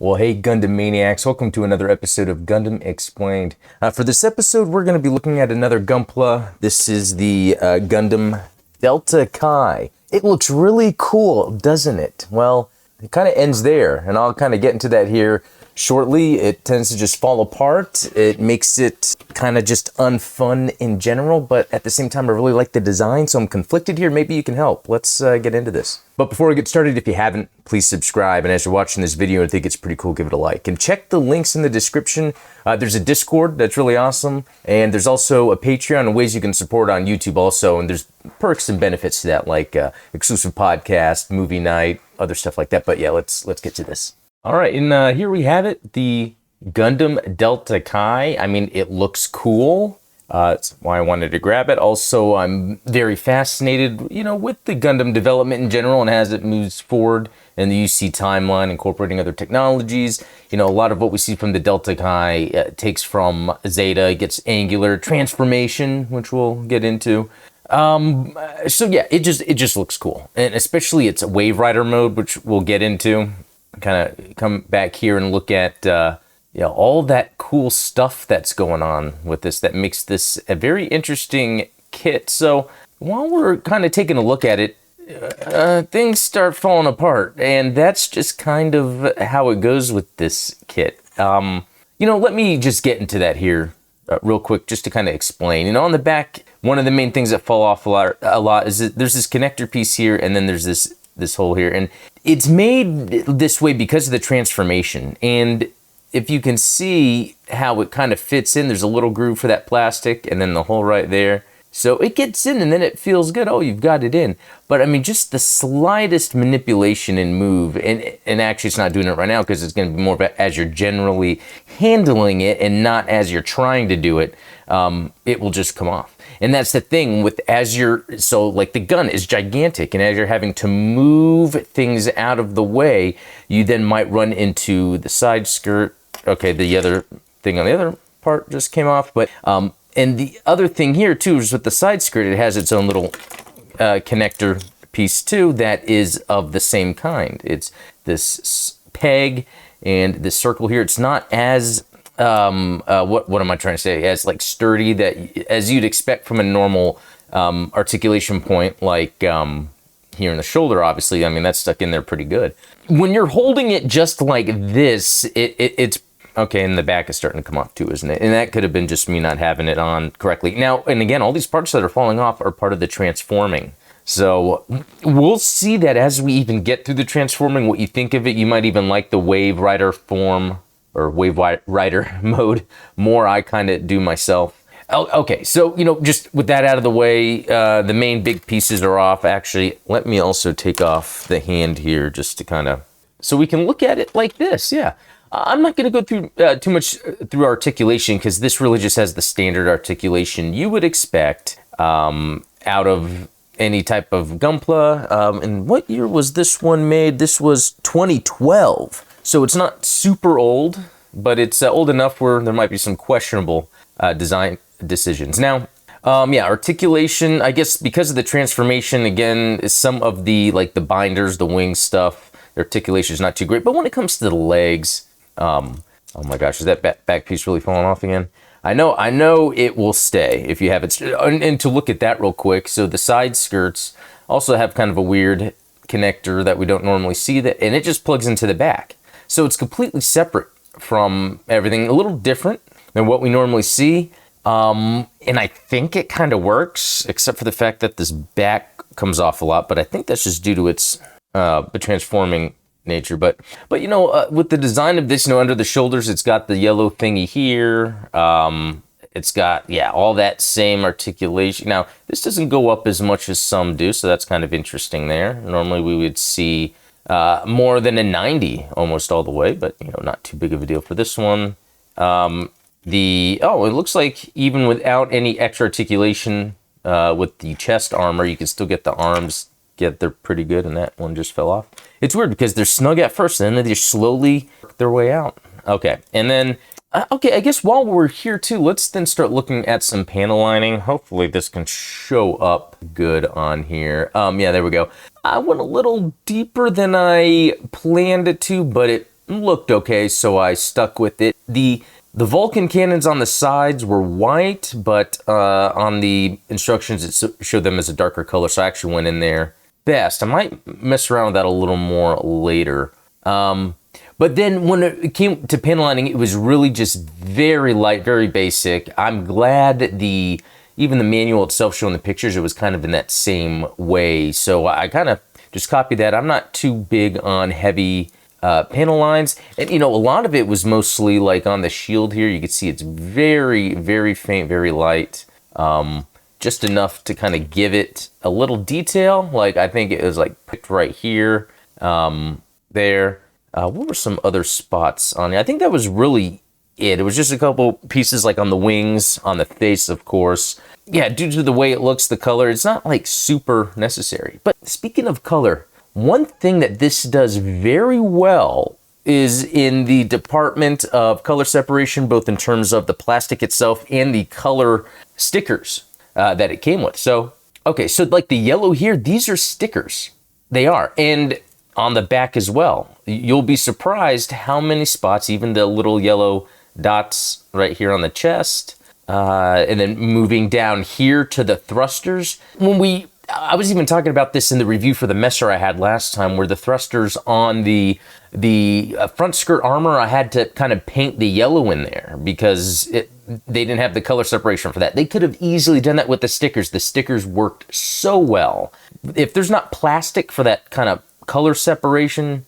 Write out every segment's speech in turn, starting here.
Well, hey, Gundam Maniacs, welcome to another episode of Gundam Explained. For this episode, we're going to be looking at another Gunpla. This is the Gundam Delta Kai. It looks really cool, doesn't it? Well, it kind of ends there, and I'll kind of get into that here shortly. It tends to just fall apart. It makes it kind of just unfun in general, but at the same time, I really like the design, so I'm conflicted here. Maybe you can help. Let's get into this. But before we get started, if you haven't, please subscribe. And as you're watching this video and think it's pretty cool, give it a like. And check the links in the description. There's a Discord that's really awesome. And there's also a Patreon and ways you can support on YouTube also. And there's perks and benefits to that, like exclusive podcast, movie night, other stuff like that. But yeah, let's get to this. All right, and here we have it, the Gundam Delta Kai. I mean, it looks cool. That's why I wanted to grab it. Also, I'm very fascinated, with the Gundam development in general and as it moves forward in the UC timeline, incorporating other technologies. A lot of what we see from the Delta Kai takes from Zeta, gets angular transformation, which we'll get into. So yeah, it just looks cool, and especially its Wave Rider mode, which we'll get into. Kind of come back here and look at all that cool stuff that's going on with this that makes this a very interesting kit. So while we're kind of taking a look at it, things start falling apart, and that's just kind of how it goes with this kit. Let me just get into that here real quick, just to kind of explain. On the back, one of the main things that fall off a lot is that there's this connector piece here, and then there's this hole here, and it's made this way because of the transformation. And if you can see how it kind of fits in, there's a little groove for that plastic and then the hole right there. So it gets in and then it feels good. Oh, you've got it in. But I mean, just the slightest manipulation and move, and actually it's not doing it right now because it's going to be more of as you're generally handling it and not as you're trying to do it, it will just come off. And that's the thing with so like the gun is gigantic, and as you're having to move things out of the way, you then might run into the side skirt. Okay, the other thing on the other part just came off, but and the other thing here too is with the side skirt, it has its own little connector piece too that is of the same kind. It's this peg and this circle here. It's not as what am I trying to say? As like sturdy as you'd expect from a normal articulation point, like here in the shoulder. Obviously, I mean that's stuck in there pretty good. When you're holding it just like this, it's okay. And the back is starting to come off too, isn't it? And that could have been just me not having it on correctly. Now, and again, all these parts that are falling off are part of the transforming. So we'll see that as we even get through the transforming, what you think of it. You might even like the Wave Rider form or Wave Rider mode more. I kind of do myself. Okay, so, just with that out of the way, the main big pieces are off. Actually, let me also take off the hand here just to kind of, so we can look at it like this, yeah. I'm not going to go through too much through articulation because this really just has the standard articulation you would expect out of any type of Gunpla. And what year was this one made? This was 2012. So it's not super old, but it's old enough where there might be some questionable design decisions. Now, articulation, I guess because of the transformation, again, some of the binders, the wing stuff, the articulation is not too great. But when it comes to the legs, oh my gosh, is that back piece really falling off again? I know it will stay if you have it. And to look at that real quick, so the side skirts also have kind of a weird connector that we don't normally see, and it just plugs into the back. So it's completely separate from everything, a little different than what we normally see. And I think it kind of works, except for the fact that this back comes off a lot, but I think that's just due to its transforming nature. But with the design of this, under the shoulders, it's got the yellow thingy here. It's got, all that same articulation. Now, this doesn't go up as much as some do, so that's kind of interesting there. Normally we would see more than a 90 almost all the way, but not too big of a deal for this one. It looks like even without any extra articulation with the chest armor, you can still get the arms. They're pretty good, and that one just fell off. It's weird because they're snug at first, and then they slowly work their way out. Okay, and then I guess while we're here too, let's then start looking at some panel lining. Hopefully this can show up good on here. There we go. I went a little deeper than I planned it to, but looked okay, so I stuck with it. The Vulcan cannons on the sides were white, but on the instructions it showed them as a darker color, so I actually went in there best. I might mess around with that a little more later. But then when it came to pin lining, it was really just very light, very basic. I'm glad that even the manual itself showing the pictures, it was kind of in that same way. So I kind of just copied that. I'm not too big on heavy panel lines. And, a lot of it was mostly like on the shield here. You can see it's very, very faint, very light. Just enough to kind of give it a little detail. Like, I think it was like picked right here, there. What were some other spots on it? I think that was really it. It was just a couple pieces like on the wings, on the face, of course. Yeah, due to the way it looks, the color, it's not like super necessary. But speaking of color, one thing that this does very well is in the department of color separation, both in terms of the plastic itself and the color stickers that it came with. So, okay, so like the yellow here, these are stickers. They are. And on the back as well. You'll be surprised how many spots, even the little yellow dots right here on the chest, and then moving down here to the thrusters. I was even talking about this in the review for the Messer I had last time, where the thrusters on the front skirt armor, I had to kind of paint the yellow in there because they didn't have the color separation for that. They could have easily done that with the stickers. The stickers worked so well. If there's not plastic for that kind of color separation,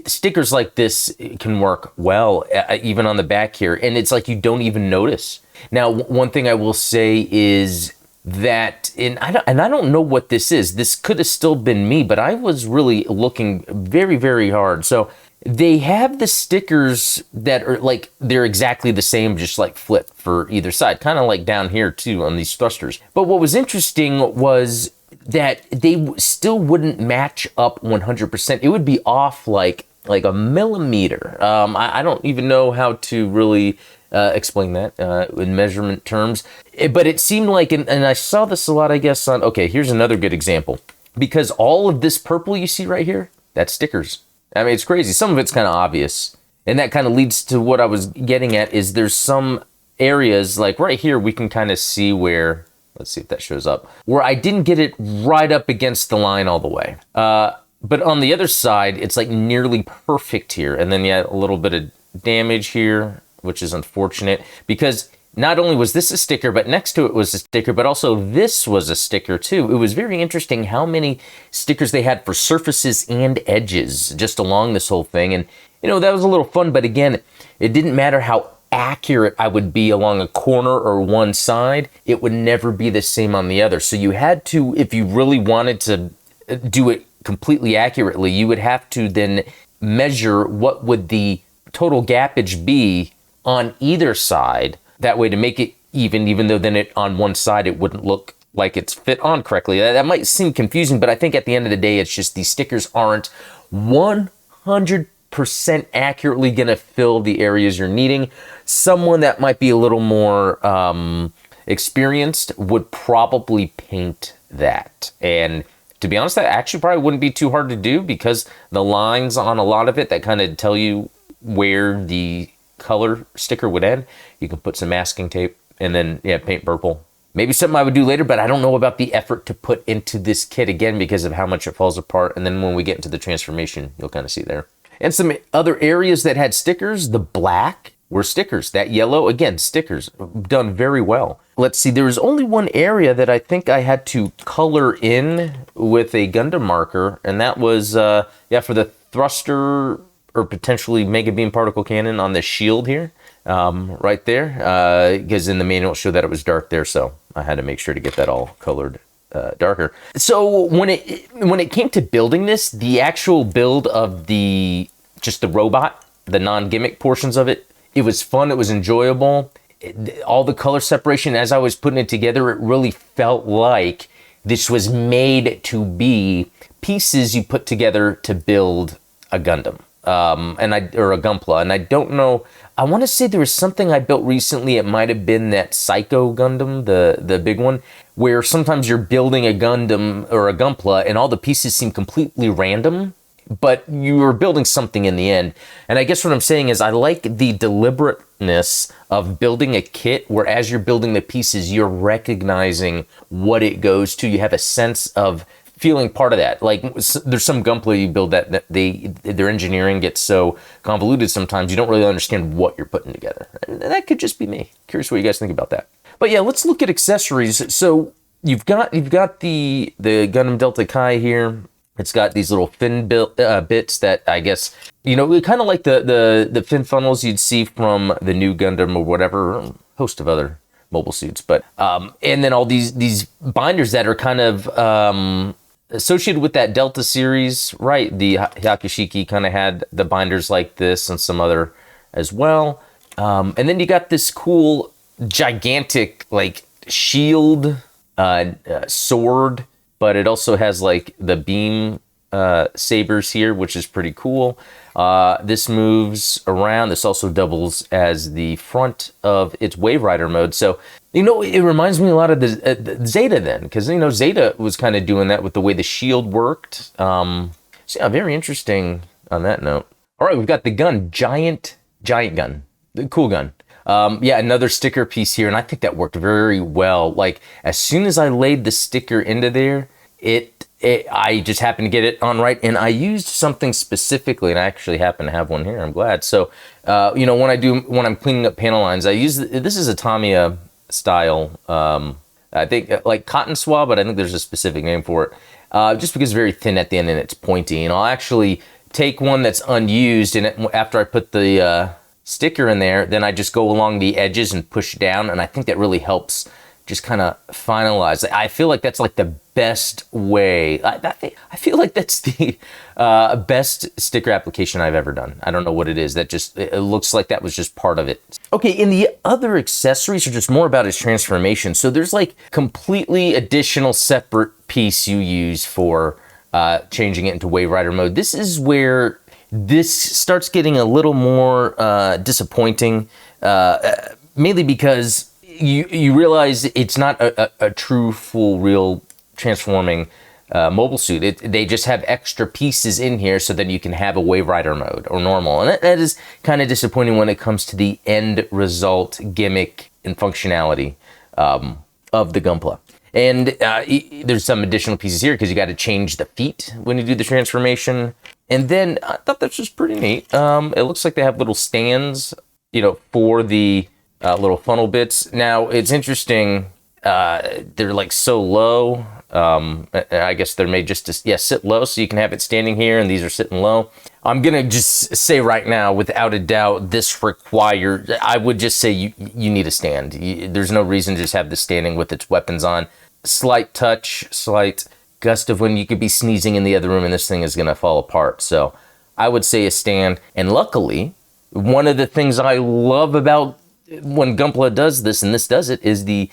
stickers like this can work well, even on the back here, and it's like you don't even notice. Now, one thing I will say is that, and I don't know what this is. This could have still been me, but I was really looking very, very hard. So they have the stickers that are like, they're exactly the same, just like flip for either side, kind of like down here too on these thrusters. But what was interesting was that they still wouldn't match up 100%. It would be off like a millimeter. I don't even know how to really explain that in measurement terms. But it seemed like, and I saw this a lot, I guess, on, okay, here's another good example. Because all of this purple you see right here, that's stickers. I mean, it's crazy. Some of it's kind of obvious. And that kind of leads to what I was getting at, is there's some areas, like right here, we can kind of see where, let's see if that shows up, where I didn't get it right up against the line all the way. But on the other side, it's like nearly perfect here. And then, yeah, a little bit of damage here, which is unfortunate, because not only was this a sticker, but next to it was a sticker, but also this was a sticker too. It was very interesting how many stickers they had for surfaces and edges just along this whole thing. And, that was a little fun, but again, it didn't matter how accurate I would be along a corner or one side, it would never be the same on the other. So you had to, if you really wanted to do it completely accurately, you would have to then measure what would the total gappage be on either side. That way to make it even though then on one side it wouldn't look like it's fit on correctly. That might seem confusing, but I think at the end of the day, it's just these stickers aren't 100% accurately going to fill the areas you're needing. Someone that might be a little more experienced would probably paint that. And to be honest, that actually probably wouldn't be too hard to do, because the lines on a lot of it that kind of tell you where the color sticker would end, you can put some masking tape and then, yeah, paint purple. Maybe something I would do later, but I don't know about the effort to put into this kit, again, because of how much it falls apart. And then when we get into the transformation, you'll kind of see there. And some other areas that had stickers, the black were stickers. That yellow, again, stickers, done very well. Let's see, there was only one area that I think I had to color in with a Gundam marker, and that was, for the thruster or potentially Mega Beam Particle Cannon on the shield here, right there, because in the manual it showed that it was dark there, so I had to make sure to get that all colored darker. So when it came to building this, the actual build of just the robot, the non-gimmick portions of it, it was fun, it was enjoyable. All the color separation, as I was putting it together, it really felt like this was made to be pieces you put together to build a Gundam. Or a Gunpla, and I don't know, I want to say there was something I built recently, it might have been that Psycho Gundam, the big one, where sometimes you're building a Gundam or a Gunpla and all the pieces seem completely random, but you are building something in the end. And I guess what I'm saying is I like the deliberateness of building a kit where as you're building the pieces, you're recognizing what it goes to. You have a sense of feeling part of that. Like there's some Gunpla you build that their engineering gets so convoluted sometimes you don't really understand what you're putting together. And that could just be me. Curious what you guys think about that. But yeah, let's look at accessories. So you've got the Gundam Delta Kai here. It's got these little fin bits that I guess, you know, kind of like the fin funnels you'd see from the new Gundam or whatever, host of other mobile suits. But and then all these binders that are kind of associated with that Delta series, right? The Hyakushiki kind of had the binders like this and some other as well. And then you got this cool, gigantic, like, shield sword, but it also has like the beam sabers here, which is pretty cool. This moves around. This also doubles as the front of its Wave Rider mode. So, you know, it reminds me a lot of the Zeta then, because, you know, Zeta was kind of doing that with the way the shield worked. So yeah, very interesting on that note. All right, we've got the gun, giant gun, the cool gun. Yeah, another sticker piece here, and I think that worked very well. Like, as soon as I laid the sticker into there, I just happened to get it on right, and I used something specifically, and I actually happen to have one here. I'm glad. So, you know, when I'm cleaning up panel lines, I use this is a Tamiya style. I think like cotton swab, but I think there's a specific name for it. Just because it's very thin at the end and it's pointy, and I'll actually take one that's unused, and after I put the sticker in there, then I just go along the edges and push down, and I think that really helps just kind of finalize. I feel like that's like the best way. I feel like that's the best sticker application I've ever done. I don't know what it is. That just, it looks like that was just part of it. Okay, and the other accessories are just more about its transformation. So there's like completely additional separate piece you use for changing it into Wave Rider mode. This is where this starts getting a little more disappointing, mainly because you realize it's not a true, full, real transforming mobile suit. They just have extra pieces in here so that you can have a Wave Rider mode or normal. And that is kind of disappointing when it comes to the end result gimmick and functionality of the Gunpla. And there's some additional pieces here because you got to change the feet when you do the transformation. And then I thought that's just pretty neat. It looks like they have little stands, you know, for the little funnel bits. Now, it's interesting. They're like so low. I guess they're made just to sit low so you can have it standing here, and these are sitting low. I'm gonna just say right now, without a doubt, this requires, I would just say you need a stand. There's no reason to just have this standing with its weapons on. Slight touch, slight gust of wind, you could be sneezing in the other room and this thing is gonna fall apart. So I would say a stand. And luckily, one of the things I love about when Gunpla does this, and this does it, is the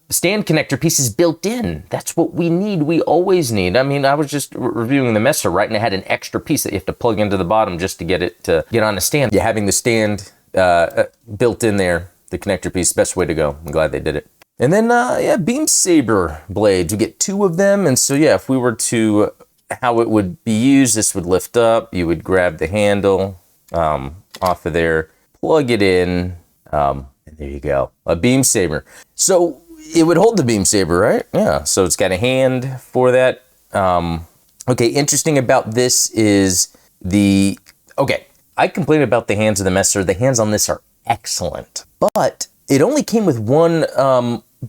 stand connector piece is built in. That's what we need. We always need. I mean, I was just reviewing the Messer, right? And it had an extra piece that you have to plug into the bottom just to get it to get on a stand. Yeah, having the stand built in there, the connector piece, best way to go. I'm glad they did it. And then, yeah, beam saber blades. We get 2 of them. And so, yeah, if we were to, how it would be used, this would lift up. You would grab the handle off of there, plug it in, and there you go. A beam saber. So it would hold the beam saber, right? Yeah, so it's got a hand for that. Okay, interesting about this is okay, I complained about the hands of the Messer. The hands on this are excellent, but it only came with one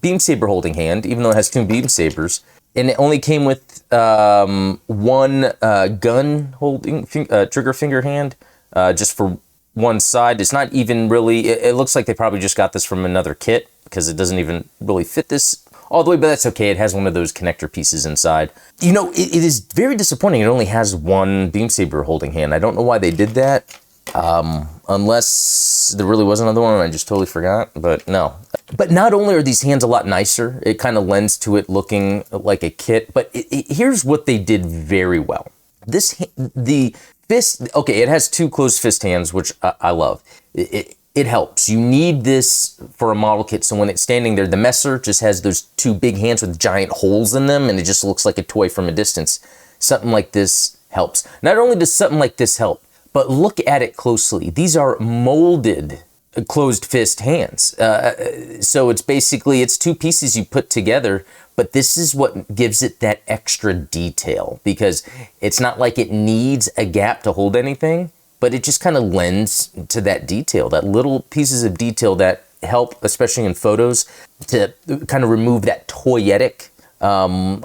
beam saber holding hand, even though it has 2 beam sabers, and it only came with one gun holding trigger finger hand, just for one side. It's not even really, it looks like they probably just got this from another kit because it doesn't even really fit this all the way, but that's okay. It has one of those connector pieces inside. You know, it is very disappointing. It only has one beam saber holding hand. I don't know why they did that, unless there really was another one and I just totally forgot, but no. But not only are these hands a lot nicer, it kind of lends to it looking like a kit, but here's what they did very well. The fist, okay, it has 2 closed fist hands, which I love. It helps. You need this for a model kit, so when it's standing there, the Messer just has those 2 big hands with giant holes in them, and it just looks like a toy from a distance. Something like this helps. Not only does something like this help, but look at it closely. These are molded closed fist hands. So it's basically, it's two pieces you put together, but this is what gives it that extra detail, because it's not like it needs a gap to hold anything, but it just kind of lends to that detail, that little pieces of detail that help, especially in photos, to kind of remove that toyetic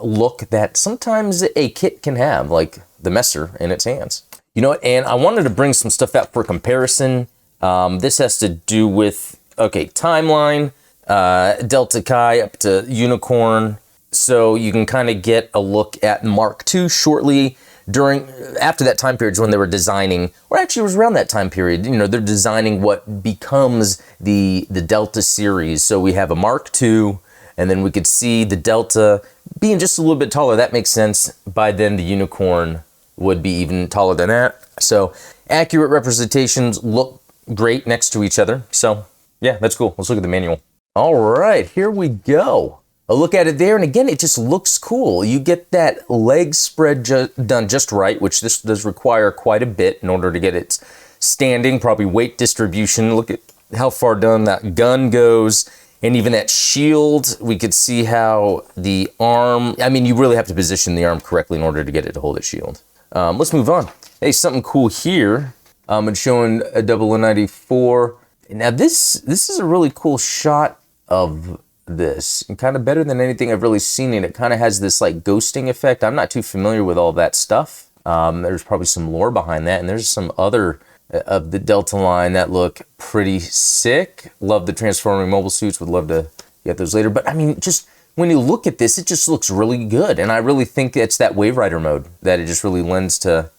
look that sometimes a kit can have, like the Messer in its hands. You know what, and I wanted to bring some stuff out for comparison. This has to do with, okay, timeline, Delta Chi up to Unicorn. So you can kind of get a look at Mark II shortly after that time period when they were designing, or actually it was around that time period, you know, they're designing what becomes the Delta series. So we have a Mark II, and then we could see the Delta being just a little bit taller. That makes sense. By then the Unicorn would be even taller than that. So accurate representations look great next to each other. So yeah, that's cool. Let's look at the manual. All right, here we go. A look at it there, and again, it just looks cool. You get that leg spread done just right, which this does require quite a bit in order to get it standing, probably weight distribution. Look at how far down that gun goes, and even that shield. We could see how the arm, I mean, you really have to position the arm correctly in order to get it to hold its shield. Let's move on. Hey, something cool here. It's showing a 0094. Now this is a really cool shot of this, and kind of better than anything I've really seen, and it kind of has this like ghosting effect. I'm not too familiar with all that stuff. There's probably some lore behind that, and there's some other of the Delta line that look pretty sick. Love the transforming mobile suits, would love to get those later, but I mean, just when you look at this, it just looks really good, and I really think it's that Wave Rider mode that it just really lends to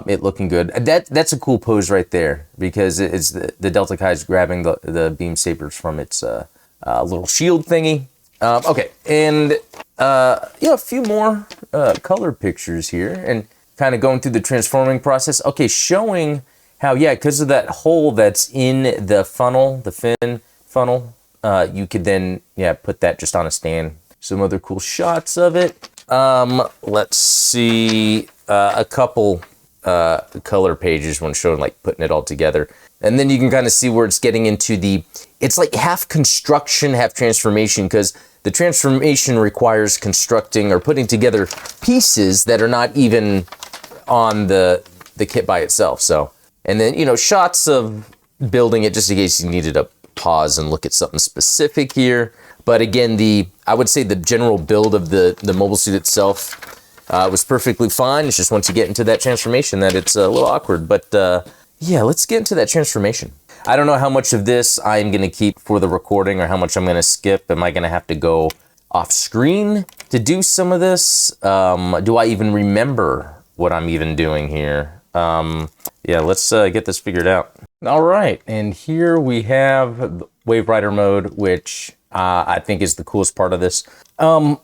it looking good. That's a cool pose right there, because it's the Delta Chi is grabbing the beam sabers from its little shield thingy. Okay, and yeah, a few more color pictures here, and kind of going through the transforming process. Okay, showing how, yeah, because of that hole that's in the funnel, the fin funnel, you could then, yeah, put that just on a stand. Some other cool shots of it. Let's see, a couple color pages when showing like putting it all together. And then you can kind of see where it's getting into it's like half construction, half transformation, because the transformation requires constructing or putting together pieces that are not even on the kit by itself. So, and then, you know, shots of building it just in case you needed to pause and look at something specific here. But again, I would say the general build of the mobile suit itself was perfectly fine. It's just once you get into that transformation that it's a little awkward. But yeah, let's get into that transformation. I don't know how much of this I'm going to keep for the recording or how much I'm going to skip. Am I going to have to go off screen to do some of this? Do I even remember what I'm even doing here? Yeah, let's get this figured out. All right, and here we have Wave Rider mode, which I think is the coolest part of this. I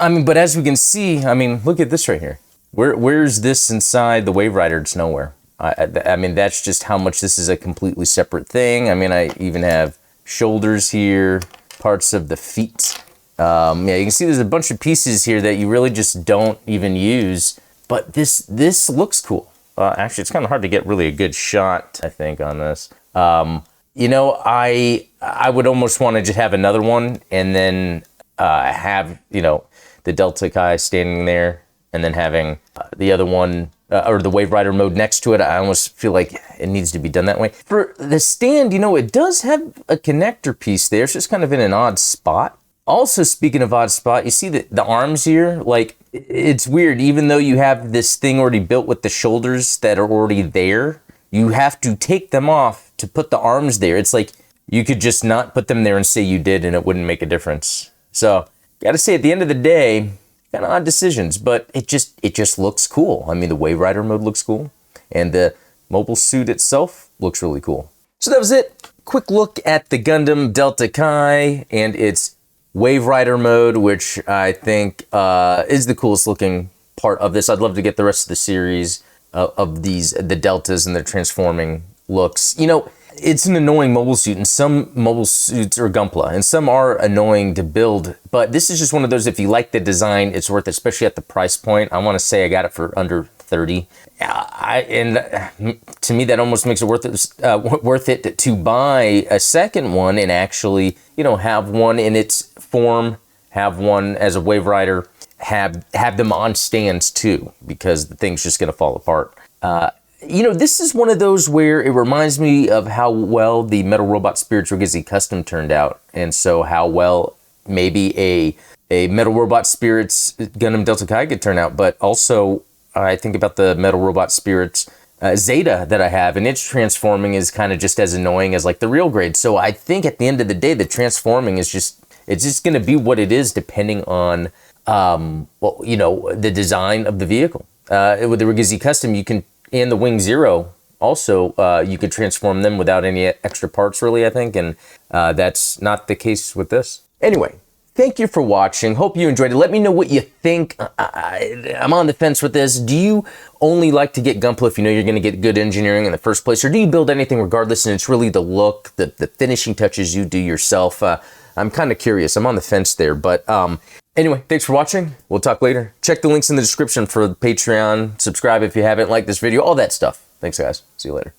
mean, but as we can see, I mean, look at this right here. Where's this inside the Wave Rider? It's nowhere. I mean, that's just how much this is a completely separate thing. I mean, I even have shoulders here, parts of the feet. Yeah, you can see there's a bunch of pieces here that you really just don't even use, but this looks cool. Actually, it's kind of hard to get really a good shot, I think, on this. You know, I would almost want to just have another one and then have, you know, the Delta Chi standing there and then having the other one, or the Wave Rider mode next to it. I almost feel like it needs to be done that way. For the stand, you know, it does have a connector piece there. It's just kind of in an odd spot. Also, speaking of odd spot, you see the arms here? Like, it's weird. Even though you have this thing already built with the shoulders that are already there, you have to take them off to put the arms there. It's like you could just not put them there and say you did and it wouldn't make a difference. So, gotta say, at the end of the day, kind of odd decisions, but it just looks cool. I mean, the Wave Rider mode looks cool, and the mobile suit itself looks really cool. So that was it. Quick look at the Gundam Delta Chi and its Wave Rider mode, which I think is the coolest looking part of this. I'd love to get the rest of the series of the Deltas and their transforming looks. You know, it's an annoying mobile suit, and some mobile suits are Gunpla, and some are annoying to build, but this is just one of those, if you like the design, it's worth it, especially at the price point. I want to say I got it for under 30. To me, that almost makes it worth it to buy a second one and actually, have one in its form, have one as a wave rider, have them on stands too, because the thing's just going to fall apart. This is one of those where it reminds me of how well the Metal Robot Spirits Rogizi Custom turned out, and so how well maybe a Metal Robot Spirits Gundam Delta Kai could turn out. But also, I think about the Metal Robot Spirits Zeta that I have, and its transforming is kind of just as annoying as like the real grade. So I think at the end of the day, the transforming is just going to be what it is, depending on the design of the vehicle. With the Rogizi Custom, you can, and the Wing Zero also, you could transform them without any extra parts, really, I think, and that's not the case with this. Anyway, thank you for watching. Hope you enjoyed it. Let me know what you think. I'm on the fence with this. Do you only like to get Gunpla if you know you're going to get good engineering in the first place, or do you build anything regardless and it's really the look, the finishing touches you do yourself? I'm kind of curious. I'm on the fence there, but anyway, thanks for watching. We'll talk later. Check the links in the description for the Patreon. Subscribe if you haven't, like this video, all that stuff. Thanks, guys. See you later.